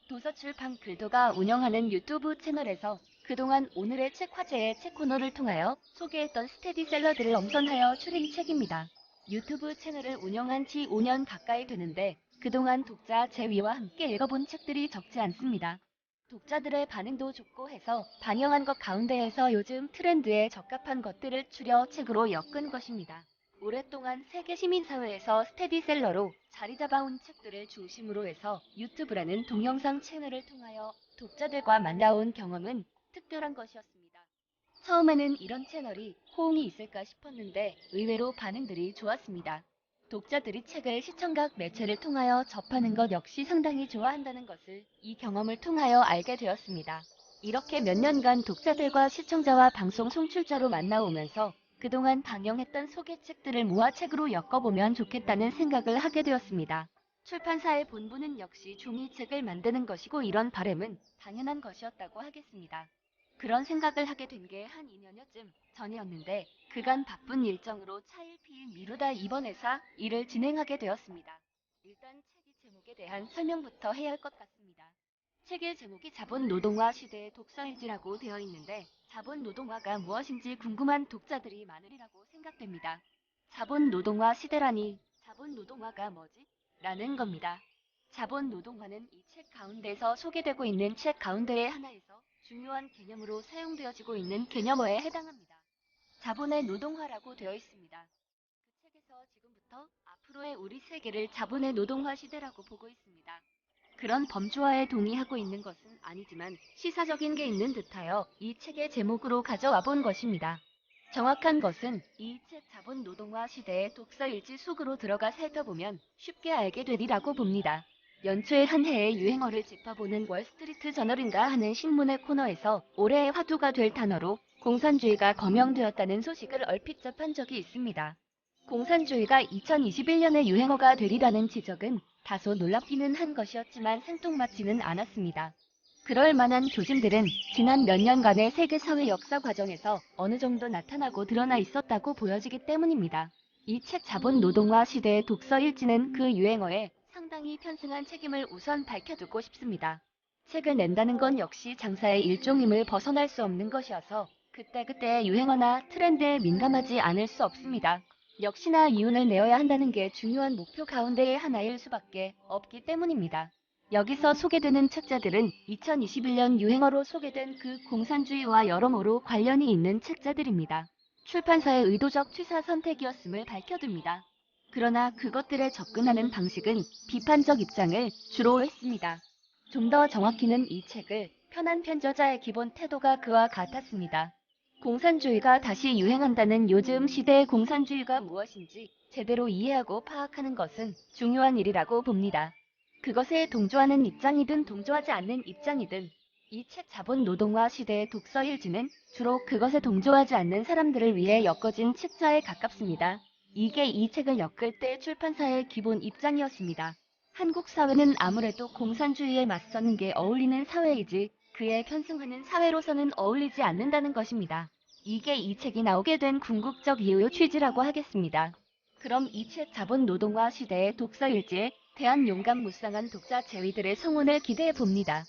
도서출판 글도가 운영하는 유튜브 채널에서 그동안 오늘의 책 화제의 책 코너를 통하여 소개했던 스테디셀러들을 엄선하여 추린 책입니다. 유튜브 채널을 운영한 지 5년 가까이 되는데 그동안 독자 재위와 함께 읽어본 책들이 적지 않습니다. 독자들의 반응도 좋고 해서 반영한 것 가운데에서 요즘 트렌드에 적합한 것들을 추려 책으로 엮은 것입니다. 오랫동안 세계 시민사회에서 스테디셀러로 자리 잡아온 책들을 중심으로 해서 유튜브라는 동영상 채널을 통하여 독자들과 만나온 경험은 특별한 것이었습니다. 처음에는 이런 채널이 호응이 있을까 싶었는데 의외로 반응들이 좋았습니다. 독자들이 책을 시청각 매체를 통하여 접하는 것 역시 상당히 좋아한다는 것을 이 경험을 통하여 알게 되었습니다. 이렇게 몇 년간 독자들과 시청자와 방송 송출자로 만나오면서 그동안 방영했던 소개책들을 모아 책으로 엮어보면 좋겠다는 생각을 하게 되었습니다. 출판사의 본분은 역시 종이책을 만드는 것이고 이런 바람은 당연한 것이었다고 하겠습니다. 그런 생각을 하게 된 게 한 2년여쯤 전이었는데 그간 바쁜 일정으로 차일피일 미루다 이번 회사 일을 진행하게 되었습니다. 일단 책의 제목에 대한 설명부터 해야 할 것 같습니다. 책의 제목이 자본노동화 시대의 독서일지라고 되어 있는데 자본노동화가 무엇인지 궁금한 독자들이 많으리라고 생각됩니다. 자본노동화 시대라니 자본노동화가 뭐지? 라는 겁니다. 자본노동화는 이 책 가운데서 소개되고 있는 책 가운데의 하나에서 중요한 개념으로 사용되어지고 있는 개념어에 해당합니다. 자본의 노동화라고 되어 있습니다. 그 책에서 지금부터 앞으로의 우리 세계를 자본의 노동화 시대라고 보고 있습니다. 그런 범주화에 동의하고 있는 것은 아니지만 시사적인 게 있는 듯하여 이 책의 제목으로 가져와 본 것입니다. 정확한 것은 이 책 자본 노동화 시대의 독서일지 속으로 들어가 살펴보면 쉽게 알게 되리라고 봅니다. 연초에 한 해의 유행어를 짚어보는 월스트리트 저널인가 하는 신문의 코너에서 올해의 화두가 될 단어로 공산주의가 거명되었다는 소식을 얼핏 접한 적이 있습니다. 공산주의가 2021년의 유행어가 되리라는 지적은 다소 놀랍기는 한 것이었지만 생뚱맞지는 않았습니다. 그럴 만한 조짐들은 지난 몇 년간의 세계 사회 역사 과정에서 어느 정도 나타나고 드러나 있었다고 보여지기 때문입니다. 이 책 자본 노동화 시대의 독서 일지는 그 유행어에 상당히 편승한 책임을 우선 밝혀두고 싶습니다. 책을 낸다는 건 역시 장사의 일종임을 벗어날 수 없는 것이어서 그때그때의 유행어나 트렌드에 민감하지 않을 수 없습니다. 역시나 이윤을 내어야 한다는 게 중요한 목표 가운데의 하나일 수밖에 없기 때문입니다. 여기서 소개되는 책자들은 2021년 유행어로 소개된 그 공산주의와 여러모로 관련이 있는 책자들입니다. 출판사의 의도적 취사 선택이었음을 밝혀둡니다. 그러나 그것들에 접근하는 방식은 비판적 입장을 주로 했습니다. 좀 더 정확히는 이 책을 편한 편저자의 기본 태도가 그와 같았습니다. 공산주의가 다시 유행한다는 요즘 시대의 공산주의가 무엇인지 제대로 이해하고 파악하는 것은 중요한 일이라고 봅니다. 그것에 동조하는 입장이든 동조하지 않는 입장이든 이 책 자본 노동화 시대의 독서 일지는 주로 그것에 동조하지 않는 사람들을 위해 엮어진 책자에 가깝습니다. 이게 이 책을 엮을 때 출판사의 기본 입장이었습니다. 한국 사회는 아무래도 공산주의에 맞서는 게 어울리는 사회이지 그에 편승하는 사회로서는 어울리지 않는다는 것입니다. 이게 이 책이 나오게 된 궁극적 이유의 취지라고 하겠습니다. 그럼 이 책 자본 노동화 시대의 독서 일지에 대한 용감무쌍한 독자 재위들의 성원을 기대해 봅니다.